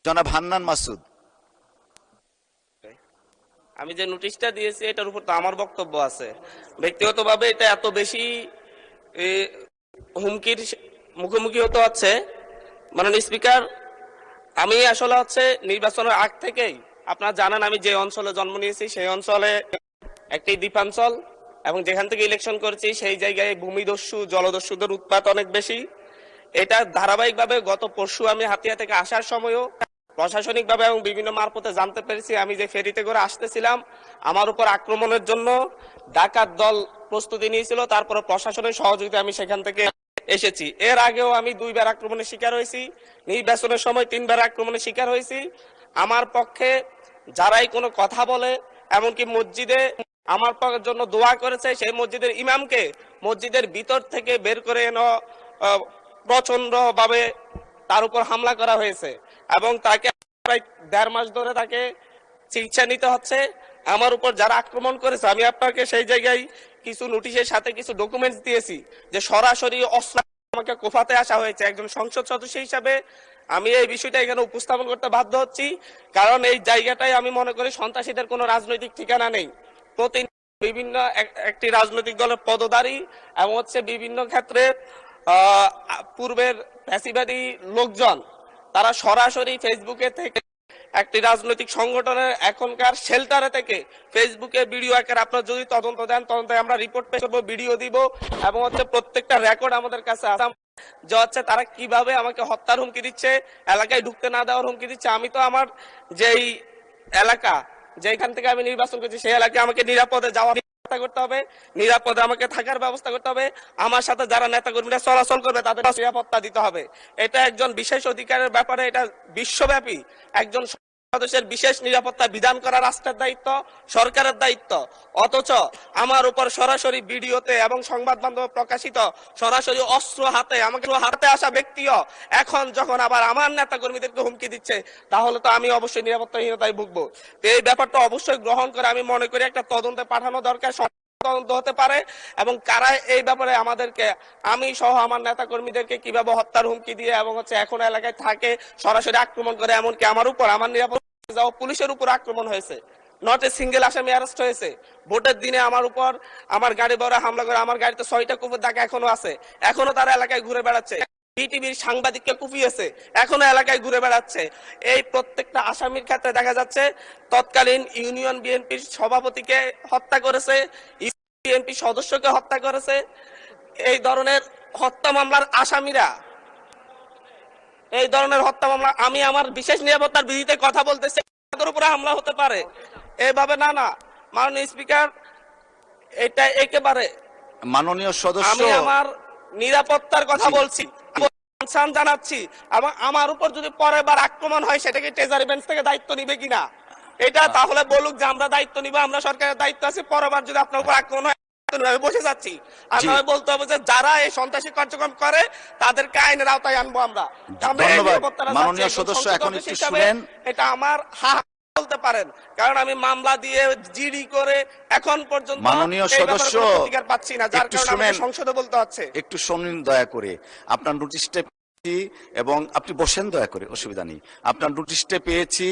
জনাব হান্নান মাসুদ। আমি যে নোটিশটা দিয়েছি এটার উপর তো আমার বক্তব্য আছে। ব্যক্তিগতভাবে এটা এত বেশি এ, হুমকির মুখোমুখি হতে হচ্ছে। মাননীয় স্পিকার, আমি আসলে নির্বাচনের আগ থেকেই আপনারা জানেন আমি যে অঞ্চলে জন্ম নিয়েছি সেই অঞ্চলে একটি দ্বীপাঞ্চল, এবং যেখান থেকে ইলেকশন করেছি সেই জায়গায় ভূমিদস্যু জলদস্যুদের উৎপাত অনেক বেশি। এটা ধারাবাহিকভাবে গত পরশু আমি হাতিয়া থেকে আসার সময়ও প্রশাসনিকভাবে এবং বিভিন্ন মারফতে জানতে পেরেছি। আমি যে ফেরিতে করে আসতেছিলাম আমার উপর আক্রমণের জন্য ডাকাত দল প্রস্তুতি নিয়েছিল, তারপরে প্রশাসনের সহযোগিতা আমি সেখান থেকে এসেছি। এর আগেও আমি 2বার আক্রমণের শিকার হয়েছি, নির্বাচনের সময় 3বার আক্রমণের শিকার হয়েছি। আমার পক্ষে যারাই কোনো কথা বলে, এমনকি মসজিদে আমার জন্য দোয়া করেছে, সেই মসজিদের ইমামকে মসজিদের ভিতর থেকে বের করে এনে প্রচন্ড ভাবে তার উপর হামলা করা হয়েছে এবং তাকে প্রায় 1.5 মাস ধরে তাকে চিকিৎসা নিতে হচ্ছে। আমার উপর যারা আক্রমণ করেছে আমি আপনাকে সেই জায়গায় কিছু নোটিশের সাথে কিছু ডকুমেন্টস দিয়েছি যে সরাসরি অস্ত্র আমাকে কোফাতে আসা হয়েছে। একজন সংসদ সদস্য হিসাবে আমি এই বিষয়টা এখানে উপস্থাপন করতে বাধ্য হচ্ছি, কারণ এই জায়গাটাই আমি মনে করি সন্ত্রাসীদের কোনো রাজনৈতিক ঠিকানা নেই। বিভিন্ন একটি রাজনৈতিক দলের পদধারী এবং বিভিন্ন ক্ষেত্রে পূর্বের ফ্যাসিবাদী লোকজন তারা সরাসরি ফেসবুকে থেকে একটি রাজনৈতিক সংগঠনের এখনকার শেল্টারে থেকে ফেসবুকে ভিডিও আকারে আপনারা যদি তদন্ত দেন, তদন্তে আমরা রিপোর্ট পেশ করবো, ভিডিও দিব এবং প্রত্যেকটা রেকর্ড আমাদের কাছে আছে যে তারা কিভাবে আমাকে হত্যার হুমকি দিচ্ছে, এলাকায় ঢুকতে না দেওয়ার হুমকি দিচ্ছে। আমি তো আমার যেই এলাকা যেখান থেকে আমি নির্বাচন করছি সেই এলাকায় আমাকে নিরাপদে যাওয়ার ব্যবস্থা করতে হবে, নিরাপদে আমাকে থাকার ব্যবস্থা করতে হবে, আমার সাথে যারা নেতাকর্মীরা চলাচল করবে তাদের নিরাপত্তা দিতে হবে। এটা একজন বিশেষ অধিকারের ব্যাপারে, এটা বিশ্বব্যাপী একজন সদস্যের বিশেষ নিরাপত্তা বিধান করা রাষ্ট্রের দায়িত্ব, সরকারের দায়িত্ব। অথচ আমার উপর সরাসরি ভিডিওতে এবং সংবাদ মাধ্যমে প্রকাশিত সরাসরি অস্ত্র হাতে আমাকে হাতে আসা ব্যক্তিও এখন যখন আবার আমার নেতা কর্মীদেরকে হুমকি দিচ্ছে, তাহলে তো আমি অবশ্যই নিরাপত্তাহীনতায় ভুগবো। তো এই ব্যাপারটা অবশ্যই গ্রহণ করে আমি মনে করি একটা তদন্তে পাঠানো দরকার, তদন্ত হতে পারে এবং কারা এই ব্যাপারে আমাদেরকে, আমি সহ আমার নেতা কর্মীদেরকে কিভাবে হত্যার হুমকি দিয়ে এবং এখন এলাকায় থাকে সরাসরি আক্রমণ করে, এমনকি আমার উপর আমার নিরাপত্তা পুলিশের উপর আক্রমণ হয়েছে, নট এ সিঙ্গেল আসামি অ্যারেস্ট হয়েছে। ভোটের দিনে আমার উপর আমার গাড়ি বড় হামলা করে, আমার গাড়িতে 6টা কুকুর দাগ এখনো আছে, এখনো তারা এলাকায় ঘুরে বেড়াচ্ছে। বিটিভির সাংবাদিককে কুপিয়েছে, এখনো এলাকায় ঘুরে বেড়াচ্ছে। এই প্রত্যেকটা আসামির ক্ষেত্রে দেখা যাচ্ছে তৎকালীন ইউনিয়ন বিএনপির সভাপতিকে হত্যা করেছে, বিএনপি সদস্যকে হত্যা করেছে। এই ধরনের হত্যা মামলার আসামিরা, এই ধরনের হত্যা মামলা, আমি আমার বিশেষ নিরাপত্তার বিধিতে কথা বলতেছি, তাদের উপরে হামলা হতে পারে এভাবে না। মাননীয় স্পিকার, এটা একেবারে মাননীয় সদস্য, আমি আমার নিরাপত্তার কথা বলছি, জানাচ্ছি। এবং আমার উপর যদি পরের বার আক্রমণ হয় সেটাকে ট্রেজারি বেঞ্চ থেকে দায়িত্ব নিবে কিনা এটা তাহলে বলুক যে আমরা দায়িত্ব নিব, আমরা সরকারের দায়িত্ব আছে। পরের বার যদি আপনার উপর আক্রমণ হয় আমি বসে যাচ্ছি, আর নয় বলতে হবে যে যারা এই সন্ত্রাসী কার্যক্রম করে তাদেরকে আইনের আওতায় আনবো আমরা। মাননীয় সদস্য, এখন একটু শুনেন। এটা আমার বলতে পারেন, কারণ আমি মামলা দিয়ে জিডি করে এখন পর্যন্ত মাননীয় সদস্য অধিকার পাচ্ছি না, যার কারণে আমাকে সংসদে বলতে হচ্ছে। একটু শুনুন দয়া করে। আপনার নোটিশটা এবং আপনি বসেন দয়া করে, অসুবিধা নেই। আপনার নোটিশটা পেয়েছি,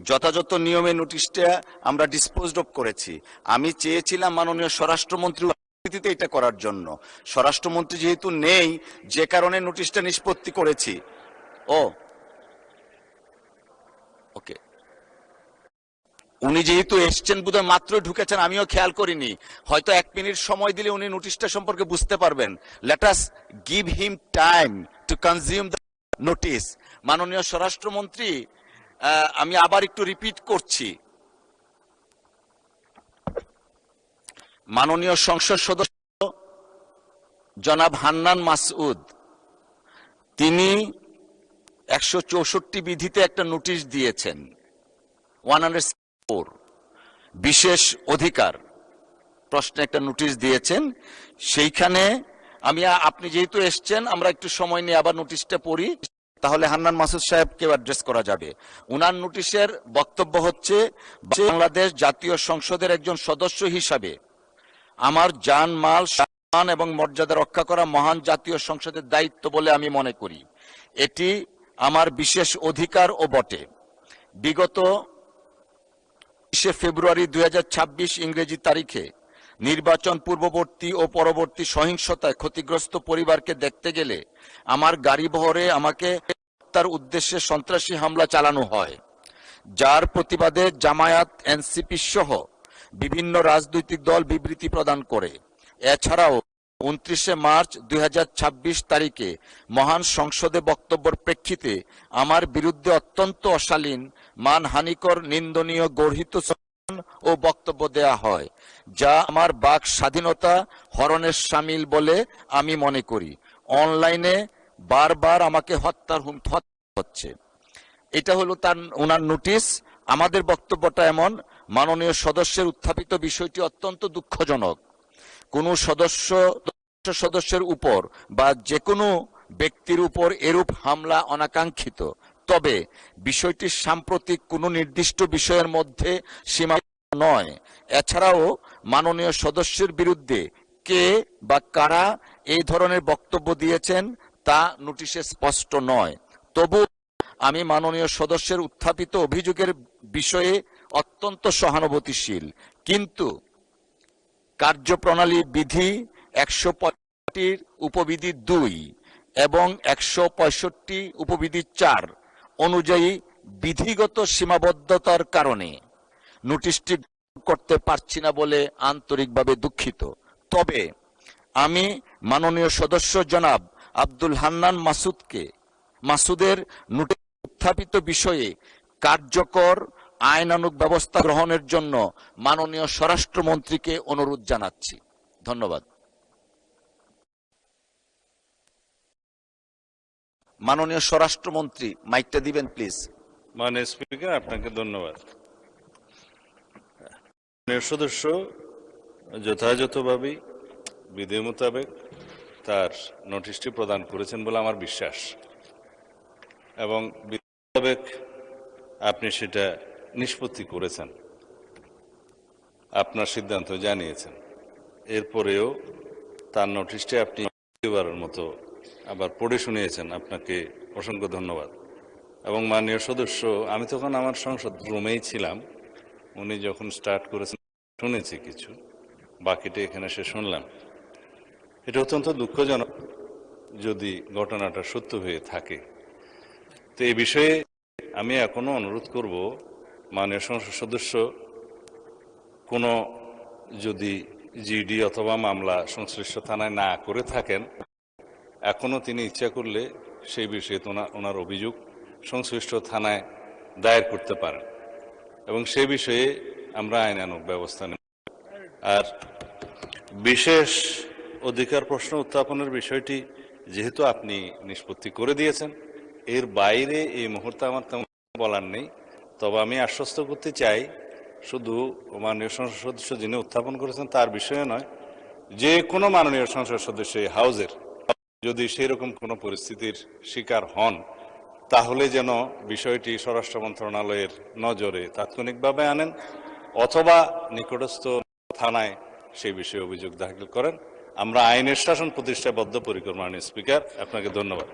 যথাযথ নিয়মে নোটিশটা আমরা ডিসপোজড অফ করেছি। আমি চেয়েছিলাম মাননীয় স্বরাষ্ট্রমন্ত্রী এটা করার জন্য, স্বরাষ্ট্রমন্ত্রী যেহেতু নেই যে কারণে নোটিশটা নিষ্পত্তি করেছি। ওকে, উনি যেহেতু এসছেন বোধহয় মাত্র ঢুকেছেন, আমিও খেয়াল করিনি, হয়তো 1 মিনিট সময় দিলে উনি নোটিশটা সম্পর্কে বুঝতে পারবেন। Let us give him time to consume the notice. মাননীয় স্বরাষ্ট্রমন্ত্রী, আমি আবার একটু রিপিট করছি, মাননীয় সংসদ সদস্য জনাব হান্নান মাসউদ, তিনি 164 বিধিতে একটা নোটিশ দিয়েছেন, 104 বিশেষ অধিকার প্রশ্নে একটা নোটিশ দিয়েছেন। সেইখানে আপনি যেহেতু এসছেন, আমরা একটু সময় নিয়ে আবার নোটিশটা পড়ি, তাহলে হান্নান মাসুদ সাহেবকে অ্যাড্রেস করা যাবে। উনার নোটিশের বক্তব্য হচ্ছে, বাংলাদেশ জাতীয় সংসদের একজন সদস্য হিসাবে আমার জান মাল সম্মান এবং মর্যাদা রক্ষা করা মহান জাতীয় সংসদের দায়িত্ব বলে আমি মনে করি। এটি আমার বিশেষ অধিকার ও বটে। বিগত 20 ফেব্রুয়ারি 2026 ইংরেজি তারিখে নির্বাচন পূর্ববর্তী ও পরবর্তী সহিংসতায় ক্ষতিগ্রস্ত পরিবারকে দেখতে গেলে আমার গাড়ি বহরে আমাকে হত্যার উদ্দেশ্যে সন্ত্রাসী হামলা চালানো হয়, যার প্রতিবাদে জামায়াত, এনসিপি সহ বিভিন্ন রাজনৈতিক দল বিবৃতি প্রদান করে। এছাড়াও 29 মার্চ 2026 তারিখে মহান সংসদে বক্তব্যের প্রেক্ষিতে আমার বিরুদ্ধে অত্যন্ত অশালীন, মানহানিকর, নিন্দনীয়, গর্হিত ও বক্তব্য দেয়া হয়, যা আমার বাক স্বাধীনতা হরণের শামিল বলে আমি মনে করি। অনলাইনে বারবার আমাকে হত্যার হুমকি হচ্ছে। এটা হলো ওনার নোটিশ। আমাদের বক্তব্যটা এমন, মাননীয় সদস্যের উত্থাপিত বিষয়টি অত্যন্ত দুঃখজনক। কোনো সদস্যের উপর বা যে কোনো ব্যক্তির উপর এরূপ হামলা অনাকাঙ্ক্ষিত, তবে বিষয়টি সাম্প্রতিক কোনো নির্দিষ্ট বিষয়ের মধ্যে সীমাবদ্ধ নয়। এছাড়াও মাননীয় সদস্যের বিরুদ্ধে কে বা কারা এই ধরনের বক্তব্য দিয়েছেন তা নোটিশে স্পষ্ট নয়। তবু আমি মাননীয় সদস্যের উত্থাপিত অভিযোগের বিষয়ে অত্যন্ত সহানুভূতিশীল, কিন্তু কার্যপ্রণালী বিধি 165 উপবিধি 2 এবং 165 উপবিধি 4 অনুযায়ী বিধিগত সীমাবদ্ধতার কারণে নোটিশটি করতে পারছি না বলে আন্তরিকভাবে দুঃখিত। তবে আমি মাননীয় সদস্য জনাব আব্দুল হান্নান মাসুদের নোটিশ উত্থাপিত বিষয়ে কার্যকর আইনানুগ ব্যবস্থা গ্রহণের জন্য মাননীয় স্বরাষ্ট্রমন্ত্রীকে অনুরোধ জানাচ্ছি। ধন্যবাদ। মাননীয় স্বরাষ্ট্রমন্ত্রী, মাইকটা দিবেন প্লিজ। মাননীয় স্পিকার, আপনাকে ধন্যবাদ। মাননীয় সদস্য যথাযথভাবেই বিধি মোতাবেক তার নোটিশটি প্রদান করেছেন বলে আমার বিশ্বাস, এবং বিধি মোতাবেক আপনি সেটা নিষ্পত্তি করেছেন, আপনার সিদ্ধান্ত জানিয়েছেন। এরপরেও তার নোটিশটি আপনি এবারের মতো আবার পড়ে শুনিয়েছেন, আপনাকে অসংখ্য ধন্যবাদ। এবং মাননীয় সদস্য, আমি তখন আমার সংসদ রুমেই ছিলাম, উনি যখন স্টার্ট করেছেন শুনেছি কিছু, বাকিটা এখানে সে শুনলাম। এটা অত্যন্ত দুঃখজনক যদি ঘটনাটা সত্য হয়ে থাকে। তো এই বিষয়ে আমি এখনো অনুরোধ করব, মাননীয় সংসদ সদস্য কোনো যদি জিডি অথবা মামলা সংশ্লিষ্ট থানায় না করে থাকেন, এখনো তিনি ইচ্ছা করলে সেই বিষয়ে ওনার অভিযোগ সংশ্লিষ্ট থানায় দায়ের করতে পারেন, এবং সে বিষয়ে আমরা আইনানুগ ব্যবস্থা নেব। আর বিশেষ অধিকার প্রশ্ন উত্থাপনের বিষয়টি যেহেতু আপনি নিষ্পত্তি করে দিয়েছেন, এর বাইরে এই মুহূর্তে আমার তেমন বলার নেই। তবে আমি আশ্বস্ত করতে চাই, শুধু মাননীয় সংসদ সদস্য যিনি উত্থাপন করেছেন তার বিষয়ে নয়, যে কোনো মাননীয় সংসদ সদস্য হাউজের যদি সেরকম কোনো পরিস্থিতির শিকার হন, তাহলে যেন বিষয়টি স্বরাষ্ট্র মন্ত্রণালয়ের নজরে তাৎক্ষণিকভাবে আনেন, অথবা নিকটস্থ থানায় সেই বিষয়ে অভিযোগ দাখিল করেন। আমরা আইনের শাসন প্রতিষ্ঠায় বদ্ধপরিকর। মাননীয় স্পিকার, আপনাকে ধন্যবাদ।